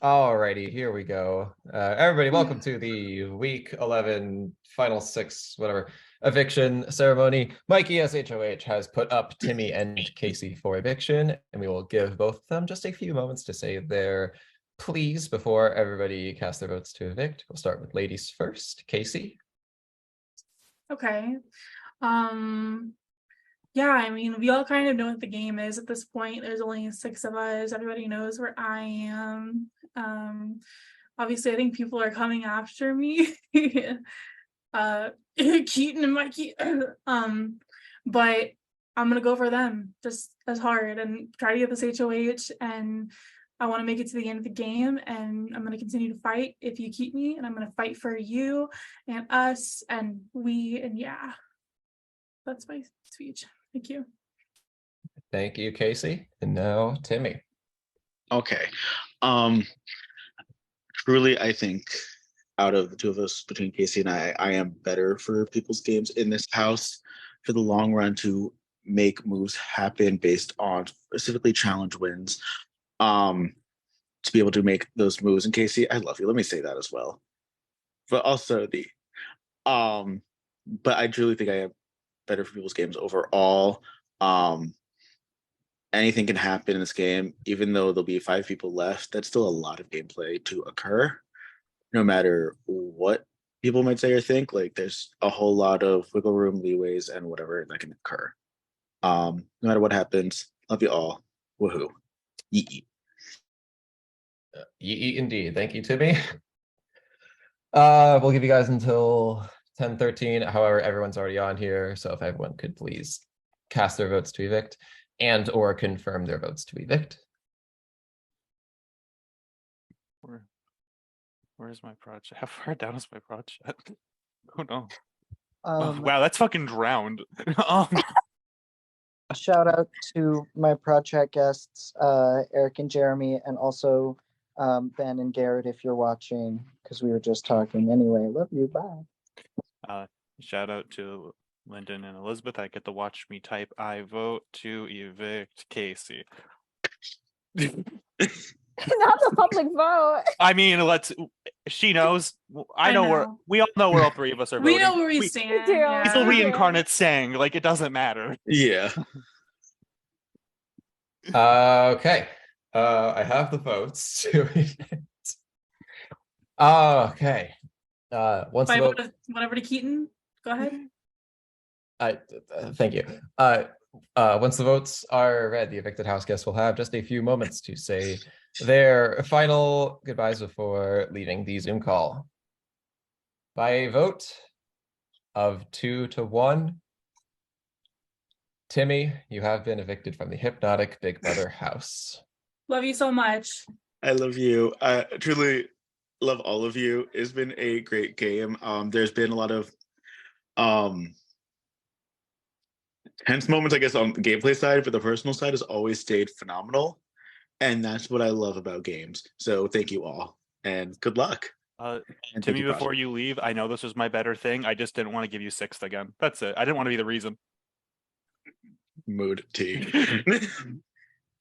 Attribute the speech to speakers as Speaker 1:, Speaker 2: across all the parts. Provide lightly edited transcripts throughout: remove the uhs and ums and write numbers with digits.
Speaker 1: Alrighty, here we go. Everybody, welcome to the week 11 final six, whatever, eviction ceremony. Mikey SHOH has put up Timmy and Casey for eviction, and we will give both of them just a few moments to say their please before everybody casts their votes to evict. We'll start with ladies first. Casey.
Speaker 2: Okay. Yeah, I mean, we all kind of know what the game is at this point. There's only 6 of us. Everybody knows where I am. Obviously, I think people are coming after me. Keaton and Mikey. But I'm gonna go for them just as hard and try to get this HOH, and I want to make it to the end of the game, and I'm gonna continue to fight if you keep me, and I'm gonna fight for you and us and we, and yeah. That's my speech. Thank you.
Speaker 1: Thank you, Casey. And now Timmy.
Speaker 3: Okay. Truly, I think out of the two of us, between Casey and I am better for people's games in this house for the long run to make moves happen based on specifically challenge wins. To be able to make those moves. And Casey, I love you. Let me say that as well. But also but I truly think I am better for people's games overall. Anything can happen in this game, even though there'll be 5 people left. That's still a lot of gameplay to occur, no matter what people might say or think. Like there's a whole lot of wiggle room, leeways, and whatever that can occur. No matter what happens, love you all. Woohoo! Yee.
Speaker 1: Yee indeed. Thank you, Timmy. We'll give you guys until 10:13. However, everyone's already on here, so if everyone could please cast their votes to evict and or confirm their votes to evict.
Speaker 4: Where's my project? How far down is my project? Oh no.
Speaker 5: Wow,
Speaker 4: that's fucking drowned.
Speaker 5: Shout out to my project guests, Eric and Jeremy, and also Ben and Garrett if you're watching, because we were just talking. Anyway, love you. Bye.
Speaker 4: Shout out to Lyndon and Elizabeth. I get to watch me type. I vote to evict Casey.
Speaker 6: Not the public vote.
Speaker 4: I mean, she knows. I know. We all know where all 3 of us are voting.
Speaker 2: We know where we stand.
Speaker 4: He's a reincarnate saying, like, it doesn't matter.
Speaker 3: Yeah.
Speaker 1: Okay. I have the votes to evict. Okay. Once the vote...
Speaker 2: whatever to Keaton. Go ahead.
Speaker 1: Thank you. Once the votes are read, the evicted house guests will have just a few moments to say their final goodbyes before leaving the Zoom call. By a vote of 2-1, Timmy, you have been evicted from the hypnotic Big Brother house.
Speaker 2: Love you so much.
Speaker 3: I love you. I truly love all of you. It's been a great game. There's been a lot of tense moments, I guess, on the gameplay side, but the personal side has always stayed phenomenal. And that's what I love about games. So thank you all, and good luck.
Speaker 4: Timmy, before you leave, I know this was my better thing. I just didn't want to give you 6th again. That's it. I didn't want to be the reason.
Speaker 3: Mood tea.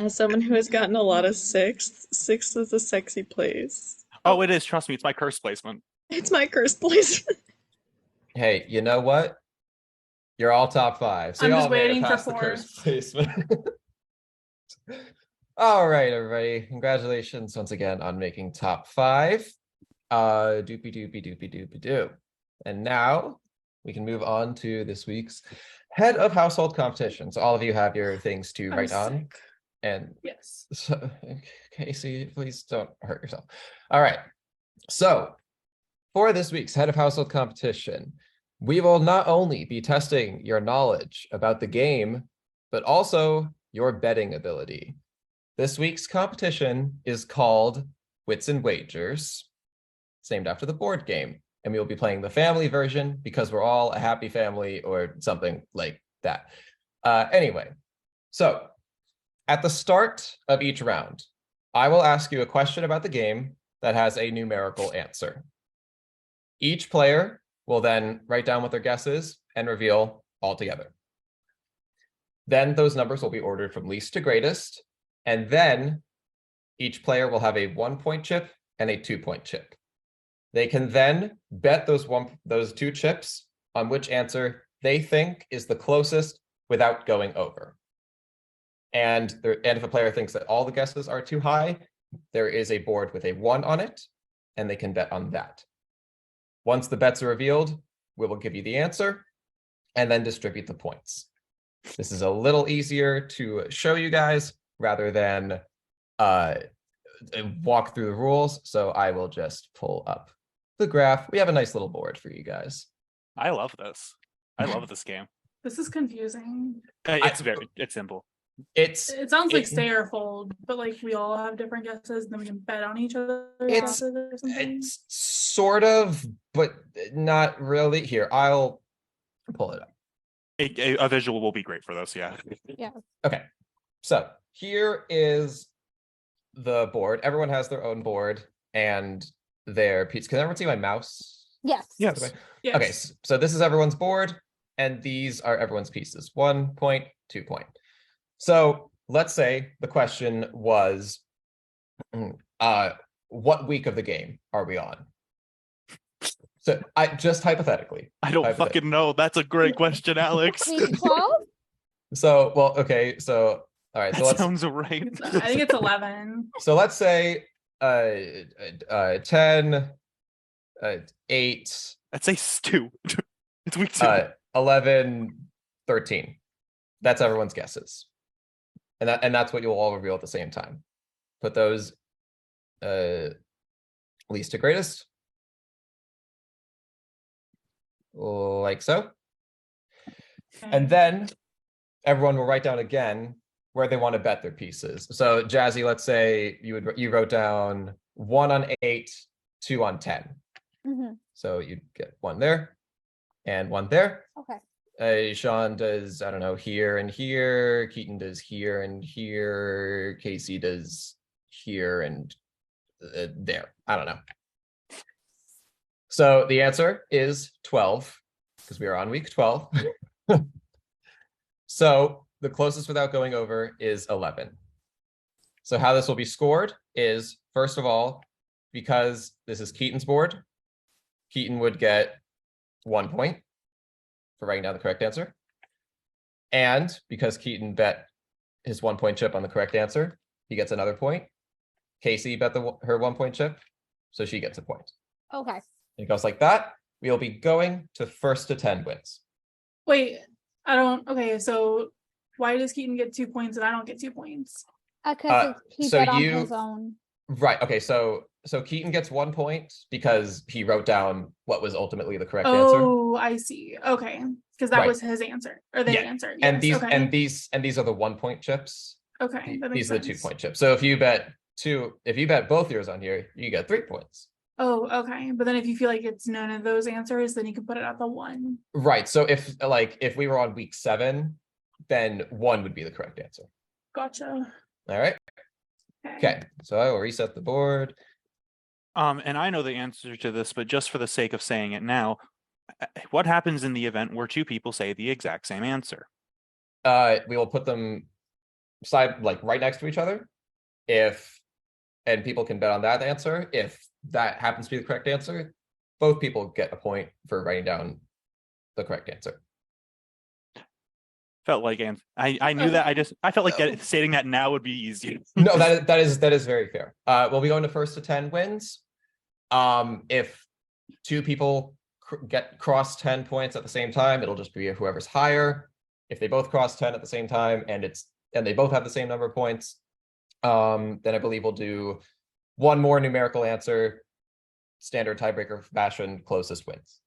Speaker 7: As someone who has gotten a lot of 6th is a sexy place.
Speaker 4: Oh, it is. Trust me, it's my curse placement.
Speaker 7: It's my curse placement.
Speaker 1: Hey, you know what? You're all top 5. So
Speaker 2: I'm
Speaker 1: y'all
Speaker 2: just
Speaker 1: made it
Speaker 2: waiting for
Speaker 1: past the
Speaker 2: 4.
Speaker 1: curse placement. All right, everybody. Congratulations once again on making top 5. Doopy. And now we can move on to this week's head of household competition. So all of you have your things to write on. And
Speaker 2: yes.
Speaker 1: So, Casey, please don't hurt yourself. All right. So for this week's head of household competition, we will not only be testing your knowledge about the game, but also your betting ability. This week's competition is called Wits and Wagers. It's named after the board game, and we will be playing the family version because we're all a happy family or something like that. Anyway, so at the start of each round, I will ask you a question about the game that has a numerical answer. Each player will then write down what their guess is and reveal all together. Then those numbers will be ordered from least to greatest, and then Each player will have a 1-point chip and a 2-point chip. They can then bet those 2 chips on which answer they think is the closest without going over. And if a player thinks that all the guesses are too high, there is a board with a 1 on it, and they can bet on that. Once the bets are revealed, we will give you the answer and then distribute the points. This is a little easier to show you guys rather than walk through the rules. So I will just pull up the graph. We have a nice little board for you guys.
Speaker 4: I love this. I love this game.
Speaker 2: This is confusing.
Speaker 4: It's simple.
Speaker 2: It sounds like stay or fold, but like we all have different guesses, and then we can bet on each other's guesses or something.
Speaker 1: It's sort of, but not really. Here, I'll pull it up.
Speaker 4: A visual will be great for this, yeah.
Speaker 6: Yeah.
Speaker 1: Okay, so here is the board. Everyone has their own board and their piece. Can everyone see my mouse?
Speaker 6: Yes.
Speaker 4: Yes.
Speaker 2: Yes.
Speaker 1: Okay, so this is everyone's board, and these are everyone's pieces. 1 point, 2 point. So let's say the question was, what week of the game are we on? So I just hypothetically.
Speaker 4: I don't fucking know. That's a great question, Alex.
Speaker 6: Week 12?
Speaker 1: So, well, okay, so all right,
Speaker 4: That
Speaker 1: so
Speaker 4: sounds right.
Speaker 2: I think it's 11.
Speaker 1: so let's say 10, 8,
Speaker 4: I'd say stew. It's week 2.
Speaker 1: 11, 13. That's everyone's guesses. And that's what you'll all reveal at the same time. Put those least to greatest. Like so. And then everyone will write down again where they want to bet their pieces. So Jazzy, let's say you wrote down 1 on 8, 2 on 10.
Speaker 6: Mm-hmm.
Speaker 1: So you'd get 1 there and 1 there.
Speaker 6: Okay.
Speaker 1: Sean does, I don't know, here and here. Keaton does here and here. Casey does here and there. I don't know. So the answer is 12 because we are on week 12. So the closest without going over is 11. So how this will be scored is, first of all, because this is Keaton's board, Keaton would get 1 point for writing down the correct answer. And because Keaton bet his 1-point chip on the correct answer, he gets another point. Casey bet her 1-point chip, so she gets a point.
Speaker 6: Okay.
Speaker 1: It goes like that. We'll be going to first to 10 wins.
Speaker 2: Wait, okay, so why does Keaton get 2 points and I don't get 2 points?
Speaker 6: Because he
Speaker 1: so
Speaker 6: bet on
Speaker 1: you-
Speaker 6: his own.
Speaker 1: Right. Okay. So Keaton gets 1 point because he wrote down what was ultimately the correct answer.
Speaker 2: Oh, I see. Okay, because that
Speaker 1: Right.
Speaker 2: was his answer or their
Speaker 1: Yeah,
Speaker 2: answer.
Speaker 1: And
Speaker 2: Yes, okay.
Speaker 1: these are the 1-point chips.
Speaker 2: Okay, that makes
Speaker 1: These are the
Speaker 2: sense.
Speaker 1: 2-point chips. So if you bet both yours on here, you get 3 points.
Speaker 2: Oh, okay. But then if you feel like it's none of those answers, then you can put it at the 1.
Speaker 1: Right. So if we were on week 7, then 1 would be the correct answer.
Speaker 2: Gotcha.
Speaker 1: All right. Okay. So I will reset the board.
Speaker 4: And I know the answer to this, but just for the sake of saying it now, what happens in the event where 2 people say the exact same answer?
Speaker 1: We will put them right next to each other. And people can bet on that answer. If that happens to be the correct answer, both people get a point for writing down the correct answer.
Speaker 4: Felt like I knew that. I felt like stating that now would be easier.
Speaker 1: No, that is very fair. We'll be going to first to 10 wins. If 2 people cross 10 points at the same time, it'll just be whoever's higher. If they both cross 10 at the same time and they both have the same number of points, then I believe we'll do 1 more numerical answer, standard tiebreaker fashion, closest wins.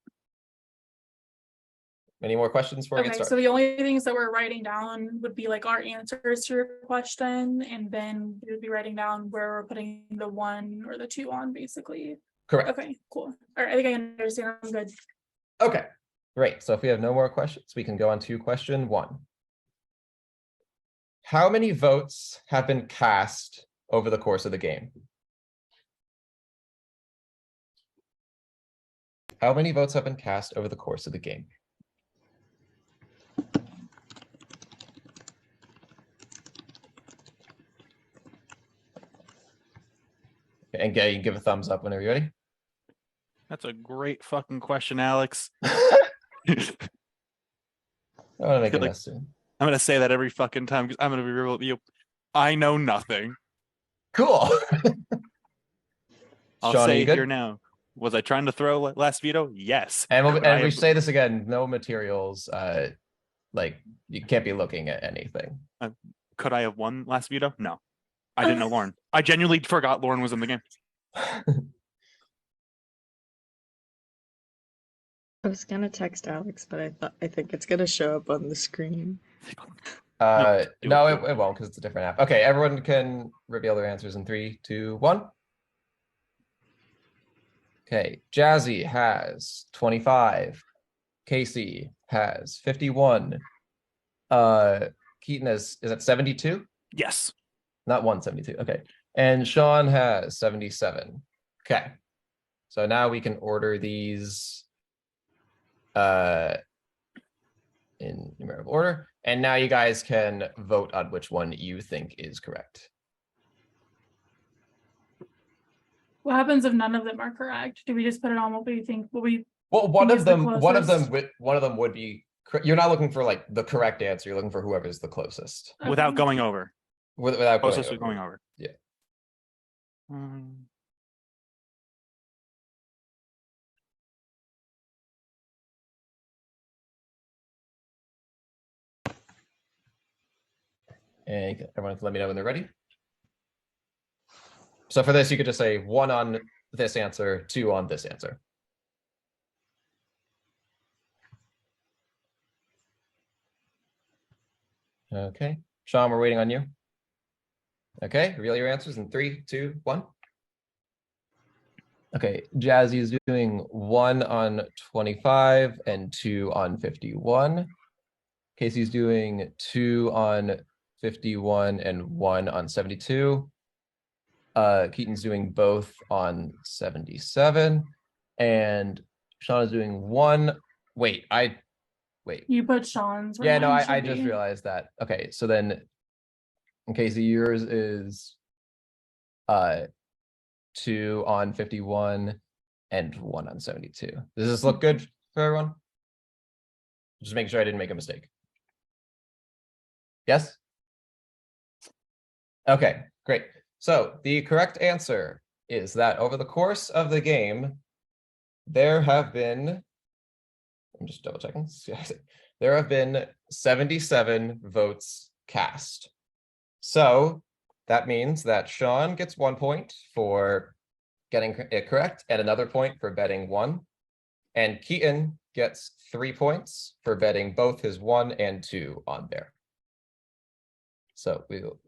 Speaker 1: Any more questions before we get
Speaker 2: Okay,
Speaker 1: started?
Speaker 2: so the only things that we're writing down would be like our answers to your question, and then we would be writing down where we're putting the 1 or the 2 on, basically.
Speaker 1: Correct.
Speaker 2: Okay, cool. All right, I think I understand. I'm good.
Speaker 1: Okay, great. So if we have no more questions, we can go on to question 1. How many votes have been cast over the course of the game? How many votes have been cast over the course of the game? And you can give a thumbs up whenever you're ready.
Speaker 4: That's a great fucking question, Alex.
Speaker 1: I want to make
Speaker 4: Feel
Speaker 1: it
Speaker 4: like-
Speaker 1: less soon.
Speaker 4: I'm gonna say that every fucking time because I'm gonna be real with you. I know nothing.
Speaker 1: Cool.
Speaker 4: I'll
Speaker 1: Sean, are
Speaker 4: say
Speaker 1: you
Speaker 4: it here
Speaker 1: good?
Speaker 4: now. Was I trying to throw last veto? Yes.
Speaker 1: And
Speaker 4: Could I
Speaker 1: we
Speaker 4: have-
Speaker 1: say this again, no materials, like you can't be looking at anything.
Speaker 4: Could I have won last veto? No. I didn't know Lauren. I genuinely forgot Lauren was in the game.
Speaker 7: I was gonna text Alex, but I think it's gonna show up on the screen.
Speaker 1: No,
Speaker 4: do it.
Speaker 1: it won't because it's a different app. Okay, everyone can reveal their answers in 3, 2, 1. Okay, Jazzy has 25. Casey has 51. Keaton is at 72?
Speaker 4: Yes.
Speaker 1: Not 172. Okay. And Sean has 77. Okay. So now we can order these in numerical order. And now you guys can vote on which one you think is correct.
Speaker 2: What happens if none of them are correct? Do we just put it on what we think?
Speaker 1: Well, one
Speaker 2: Think
Speaker 1: of
Speaker 2: is the
Speaker 1: them would be you're not looking for like the correct answer, you're looking for whoever's the closest.
Speaker 4: Without
Speaker 2: Okay.
Speaker 4: going over.
Speaker 1: Without
Speaker 4: Closest
Speaker 1: going
Speaker 4: to going over.
Speaker 1: Yeah. And everyone can let me know when they're ready. So for this, you could just say 1 on this answer, 2 on this answer. Okay, Sean, we're waiting on you. Okay, reveal your answers in 3, 2, 1. Okay, Jazzy is doing 1 on 25 and 2 on 51. Casey's doing 2 on 51 and 1 on 72. Keaton's doing both on 77. And Sean is doing 1. Wait.
Speaker 2: You put Sean's. where
Speaker 1: Yeah, no,
Speaker 2: mine
Speaker 1: I
Speaker 2: should
Speaker 1: just
Speaker 2: be.
Speaker 1: realized that. Okay, so then Casey, yours is 2 on 51 and 1 on 72. Does this look good for everyone? Just making sure I didn't make a mistake. Yes? Okay, great. So the correct answer is that over the course of the game, there have been, I'm just double checking. There have been 77 votes cast. So that means that Sean gets 1 point for getting it correct and another point for betting 1. And Keaton gets 3 points for betting both his 1 and 2 on there. So we'll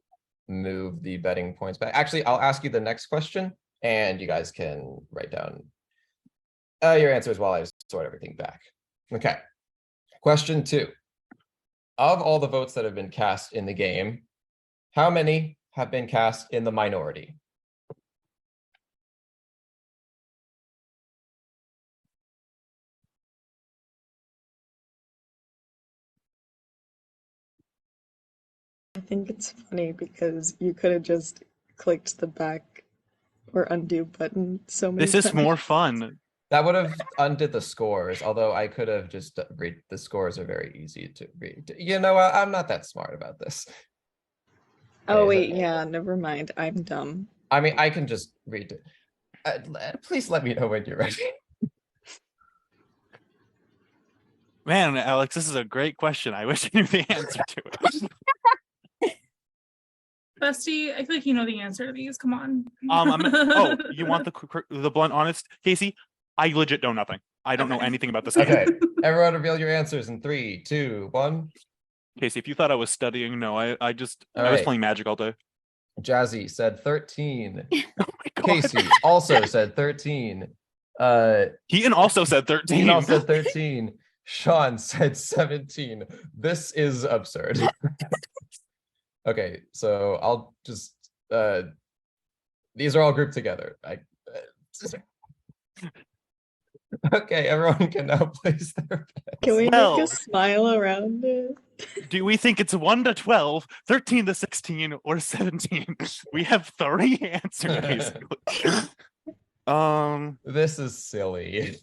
Speaker 1: move the betting points back. Actually, I'll ask you the next question and you guys can write down your answers while I sort everything back. Okay. Question 2. Of all the votes that have been cast in the game, how many have been cast in the minority?
Speaker 7: I think it's funny because you could have just clicked the back or undo button so many
Speaker 4: This is
Speaker 7: times.
Speaker 4: more fun.
Speaker 1: That would have undid the scores, although I could have just read. The scores are very easy to read. You know, I'm not that smart about this.
Speaker 7: Oh
Speaker 1: Okay,
Speaker 7: wait,
Speaker 1: so-
Speaker 7: yeah, never mind. I'm dumb.
Speaker 1: I mean, I can just read it. Please let me know when you're ready.
Speaker 4: Man, Alex, this is a great question. I wish I knew the answer to it.
Speaker 2: Bestie, I feel like you know the answer to these. Come on.
Speaker 4: Oh, you want the blunt honest, Casey? I legit know nothing. I don't know
Speaker 2: Okay.
Speaker 4: anything about this game.
Speaker 1: Okay, everyone reveal your answers in 3, 2, 1.
Speaker 4: Casey, if you thought I was studying, no, I was
Speaker 1: right.
Speaker 4: playing Magic all day.
Speaker 1: Jazzy said 13.
Speaker 4: Oh my God.
Speaker 1: Casey also said 13.
Speaker 4: Keaton also said 13.
Speaker 1: Keaton also said 13. Sean said 17. This is absurd. Okay, so I'll just these are all grouped together. Okay, everyone can now place their
Speaker 7: Can we make
Speaker 4: Well.
Speaker 7: a smile around it?
Speaker 4: Do we think it's 1 to 12, 13 to 16, or 17? We have 3 answers basically.
Speaker 1: This is silly.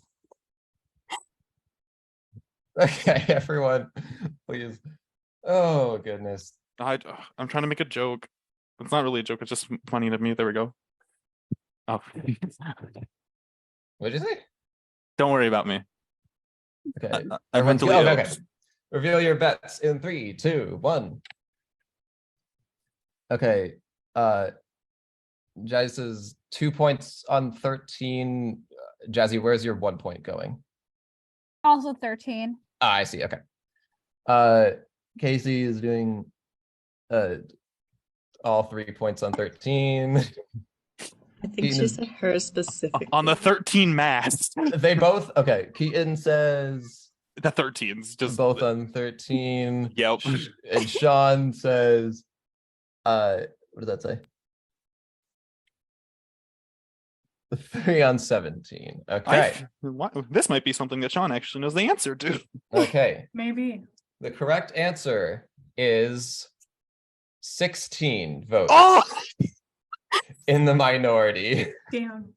Speaker 1: Okay, everyone, please. Oh goodness.
Speaker 4: I'm trying to make a joke. It's not really a joke, it's just funny to me. There we go. Oh.
Speaker 1: What'd you say?
Speaker 4: Don't worry about me.
Speaker 1: Okay.
Speaker 4: I'm
Speaker 1: Everyone's
Speaker 4: mentally
Speaker 1: okay,
Speaker 4: ill.
Speaker 1: okay. Reveal your bets in 3, 2, 1. Okay. Jazzy says 2 points on 13. Jazzy, where's your 1 point going?
Speaker 6: Also 13.
Speaker 1: Ah, I see. Okay. Casey is doing all 3 points on 13.
Speaker 7: I think
Speaker 1: Keaton
Speaker 7: she
Speaker 1: is-
Speaker 7: said her specifically.
Speaker 4: On the 13 mass.
Speaker 1: They both okay. Keaton says
Speaker 4: The 13s just
Speaker 1: both on 13.
Speaker 4: Yep.
Speaker 1: And Sean says what does that say? 3 on 17. Okay.
Speaker 4: This might be something that Sean actually knows the answer to.
Speaker 1: Okay.
Speaker 2: Maybe.
Speaker 1: The correct answer is 16 votes
Speaker 4: Oh,
Speaker 1: in the minority,
Speaker 2: Damn.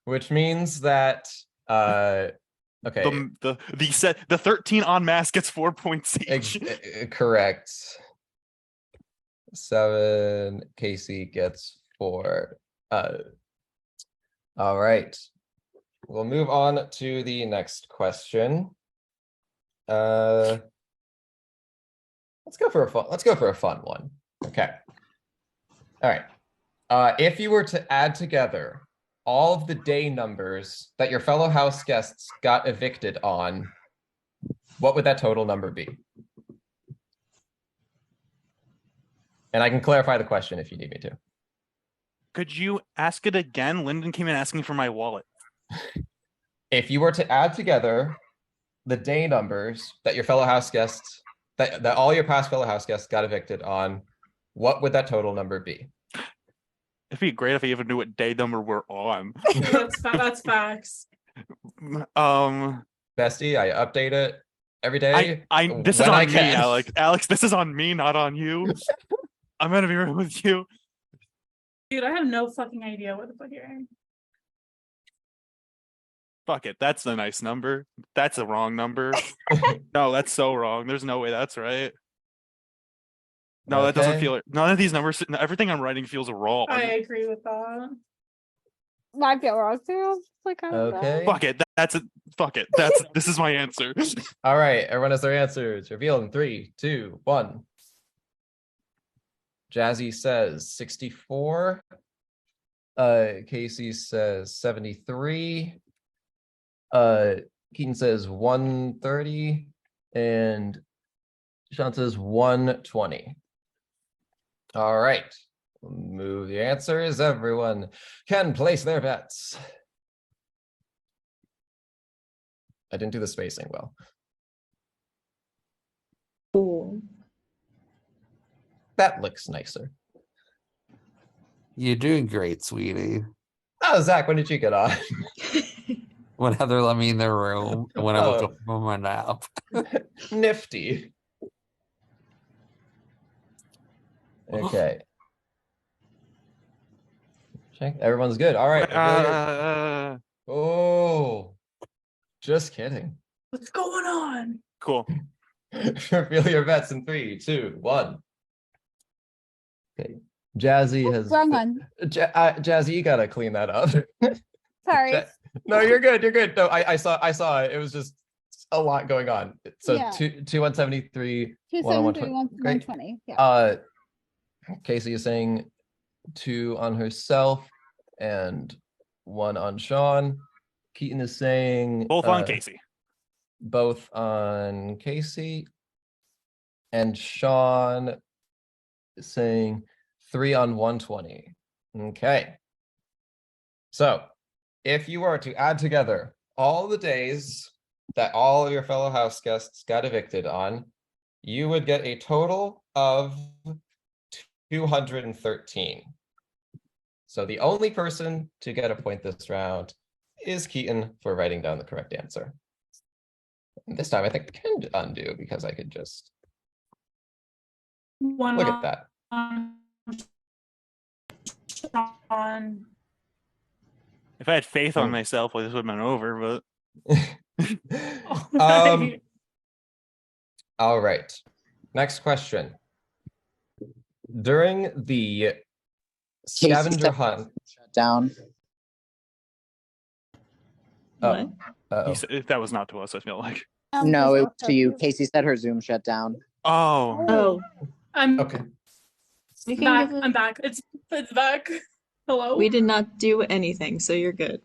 Speaker 1: which means that okay,
Speaker 4: the 13 on mass gets 4 points each.
Speaker 1: correct. 7, Casey gets 4. All right. We'll move on to the next question. Let's go for a fun one. Okay. All right. If you were to add together all of the day numbers that your fellow house guests got evicted on, what would that total number be? And I can clarify the question if you need me to.
Speaker 4: Could you ask it again? Lyndon came in asking for my wallet.
Speaker 1: If you were to add together the day numbers that your fellow house guests, that all your past fellow house guests got evicted on, what would that total number be?
Speaker 4: It'd be great if I even knew what day number we're on.
Speaker 2: That's facts.
Speaker 1: Bestie, I update it every day.
Speaker 4: This is
Speaker 1: when
Speaker 4: on
Speaker 1: I
Speaker 4: me,
Speaker 1: can.
Speaker 4: Alex. Alex, this is on me, not on you. I'm gonna be real with you.
Speaker 2: Dude, I have no fucking idea what to put here.
Speaker 4: Fuck it. That's a nice number. That's a wrong number. No, that's so wrong. There's no way that's right. No, that doesn't
Speaker 1: Okay.
Speaker 4: feel it. None of these numbers, everything I'm writing feels wrong.
Speaker 2: I agree with that.
Speaker 6: Might feel wrong too. Like, I don't know.
Speaker 1: Okay.
Speaker 4: Fuck it. Fuck it. This is my answer.
Speaker 1: All right. Everyone has their answers. Reveal in 3, 2, 1. Jazzy says 64. Casey says 73. Keaton says 130. And Sean says 120. All right. Move the answers. Everyone can place their bets. I didn't do the spacing well.
Speaker 7: Cool.
Speaker 1: That looks nicer.
Speaker 8: You're doing great, sweetie.
Speaker 1: Oh, Zach, when did you get on?
Speaker 8: When Heather let me in their room when I woke
Speaker 1: Oh.
Speaker 8: up from my nap.
Speaker 1: Nifty. Okay. Check. Everyone's good. All right. Oh, just kidding.
Speaker 2: What's going on?
Speaker 4: Cool.
Speaker 1: Reveal your bets in 3, 2, 1. Okay. Jazzy has.
Speaker 6: Wrong one.
Speaker 1: Jazzy, you gotta clean that up.
Speaker 6: Sorry.
Speaker 1: No, you're good. You're good. No, I saw it. It was just a lot going on. So
Speaker 6: Yeah.
Speaker 1: 2 on 73.
Speaker 6: 2,
Speaker 1: One on
Speaker 6: 7, 3,
Speaker 1: 120.
Speaker 6: 120. Yeah.
Speaker 1: Casey is saying 2 on herself and 1 on Sean. Keaton is saying
Speaker 4: Both on Casey.
Speaker 1: both on Casey, and Sean is saying 3 on 120. Okay. So if you were to add together all the days that all of your fellow house guests got evicted on, you would get a total of 213. So the only person to get a point this round is Keaton for writing down the correct answer. And this time I think I can undo because I could just
Speaker 2: One
Speaker 1: look at that.
Speaker 2: on Sean.
Speaker 4: If I had faith on
Speaker 1: Mm.
Speaker 4: myself, well, this would have been over, but
Speaker 2: Alright.
Speaker 1: All right. Next question. During the scavenger hunt.
Speaker 5: Shut down.
Speaker 7: What?
Speaker 1: Uh-oh.
Speaker 4: that was not to us, I feel like.
Speaker 5: No, it was to you. Casey said her Zoom shut down.
Speaker 4: Oh,
Speaker 7: Oh,
Speaker 2: I'm
Speaker 1: Okay.
Speaker 7: we can
Speaker 2: back.
Speaker 7: give it.
Speaker 2: I'm back. It's back. Hello.
Speaker 7: We did not do anything, so you're good.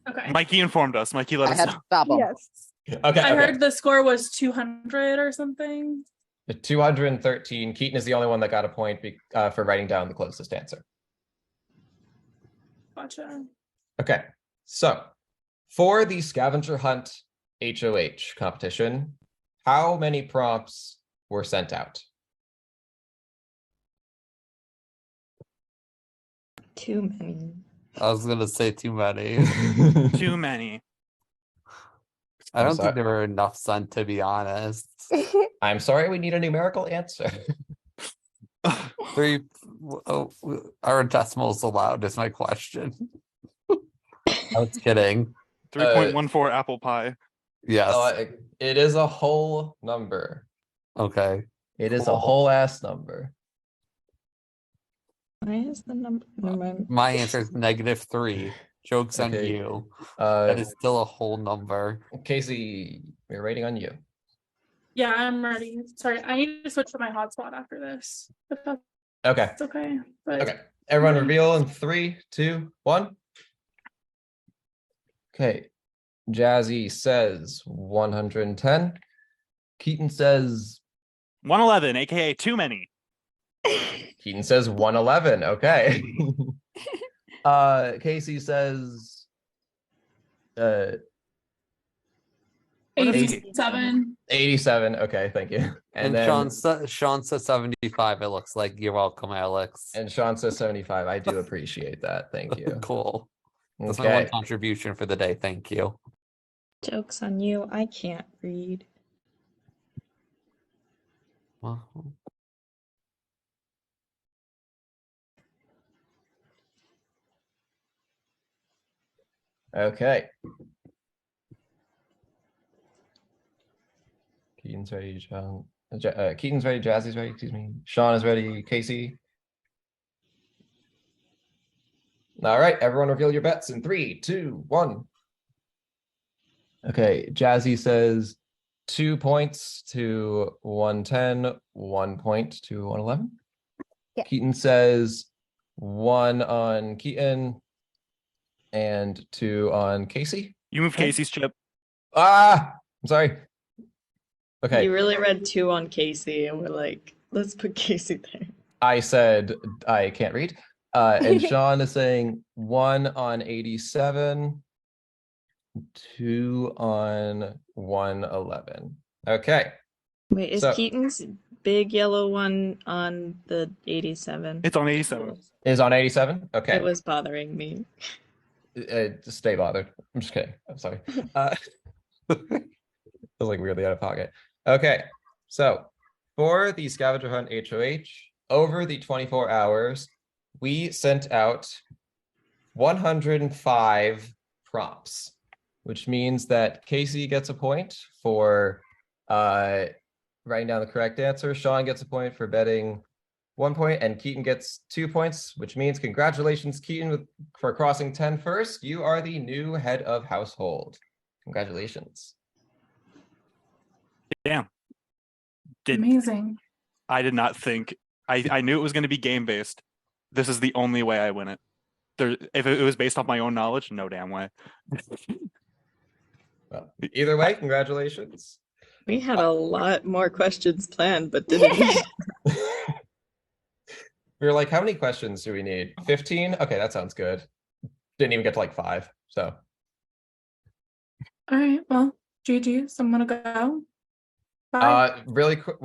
Speaker 2: Okay.
Speaker 4: Mikey informed us. Mikey let
Speaker 5: I
Speaker 4: us
Speaker 5: had
Speaker 4: know.
Speaker 5: to stop him.
Speaker 6: Yes.
Speaker 1: Okay.
Speaker 2: I
Speaker 1: okay.
Speaker 2: heard the score was 200 or something.
Speaker 1: 213. Keaton is the only one that got a point for writing down the closest answer.
Speaker 2: Gotcha.
Speaker 1: Okay. So for the scavenger hunt HOH competition, how many prompts were sent out?
Speaker 7: Too many.
Speaker 8: I was gonna say too many.
Speaker 4: Too many.
Speaker 8: I don't
Speaker 1: sorry.
Speaker 8: think there were enough sent, to be honest.
Speaker 1: I'm sorry, we need a numerical answer.
Speaker 8: 3 are decimals allowed is my question. I was kidding.
Speaker 4: 3.14 apple pie.
Speaker 8: Yes.
Speaker 1: It is a whole number.
Speaker 8: Okay.
Speaker 1: It is a
Speaker 8: Cool.
Speaker 1: whole ass number.
Speaker 7: Why is the number? Never mind.
Speaker 8: My answer is -3. Joke's on
Speaker 1: Okay.
Speaker 8: you. That
Speaker 1: Uh,
Speaker 8: is still a whole number.
Speaker 1: Casey, we're waiting on you.
Speaker 2: Yeah, I'm ready. Sorry, I need to switch to my hotspot after this. If that's
Speaker 1: Okay.
Speaker 2: okay. But
Speaker 1: Okay. Everyone reveal in 3, 2, 1. Okay. Jazzy says 110. Keaton says
Speaker 4: 111, aka too many.
Speaker 1: Keaton says 111. Okay. Casey says
Speaker 2: 87.
Speaker 1: 87. Okay, thank you.
Speaker 8: And
Speaker 1: then
Speaker 8: Sean says 75, it looks like. You're welcome, Alex.
Speaker 1: and Sean says 75. I do appreciate that. Thank you.
Speaker 8: Cool. That's my one
Speaker 1: Okay.
Speaker 8: contribution for the day. Thank you.
Speaker 7: Joke's on you. I can't read.
Speaker 8: Well,
Speaker 1: Okay. Keaton's ready, Sean. Keaton's ready, Jazzy's ready, excuse me. Sean is ready, Casey. All right, everyone reveal your bets in 3, 2, 1. Okay, Jazzy says 2 points to 110, 1 point to 111.
Speaker 6: Yeah.
Speaker 1: Keaton says 1 on Keaton and 2 on Casey.
Speaker 4: You moved
Speaker 1: Okay.
Speaker 4: Casey's chip.
Speaker 1: Ah, I'm sorry. Okay,
Speaker 7: You really read 2 on Casey, and we're like, let's put Casey there.
Speaker 1: I said I can't read. And Sean is saying 1 on 87, 2 on 111. Okay.
Speaker 7: Wait, is
Speaker 1: So-
Speaker 7: Keaton's big yellow one on the 87?
Speaker 4: It's on 87.
Speaker 1: Is on 87? Okay.
Speaker 7: It was bothering me.
Speaker 1: Just stay bothered. I'm just kidding. I'm sorry. Feels like weirdly out of pocket. Okay. So for the scavenger hunt HOH, over the 24 hours, we sent out 105 prompts, which means that Casey gets a point for writing down the correct answer. Sean gets a point for betting 1 point, and Keaton gets 2 points, which means congratulations, Keaton, for crossing 10 first. You are the new head of household. Congratulations.
Speaker 4: Damn.
Speaker 2: Amazing.
Speaker 4: I did not think. I knew it was going to be game based. This is the only way I win it. If it was based off my own knowledge, no damn way.
Speaker 1: Well, either way, congratulations.
Speaker 7: We had a lot more questions planned, but didn't.
Speaker 1: We were like, how many questions do we need? 15? Okay, that sounds good. Didn't even get to like 5. So
Speaker 2: All right. Well, GG. So I'm gonna go. Bye.
Speaker 1: really quick.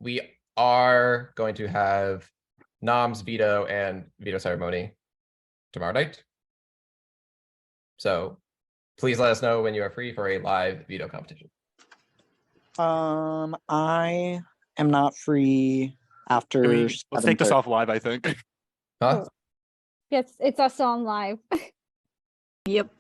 Speaker 1: We are going to have Nom's veto and veto ceremony tomorrow night. So please let us know when you are free for a live veto competition.
Speaker 5: I am not free after
Speaker 4: Let's take this
Speaker 5: 7:30.
Speaker 4: off live, I think.
Speaker 1: Huh?
Speaker 6: Yes, it's us on live.
Speaker 7: Yep.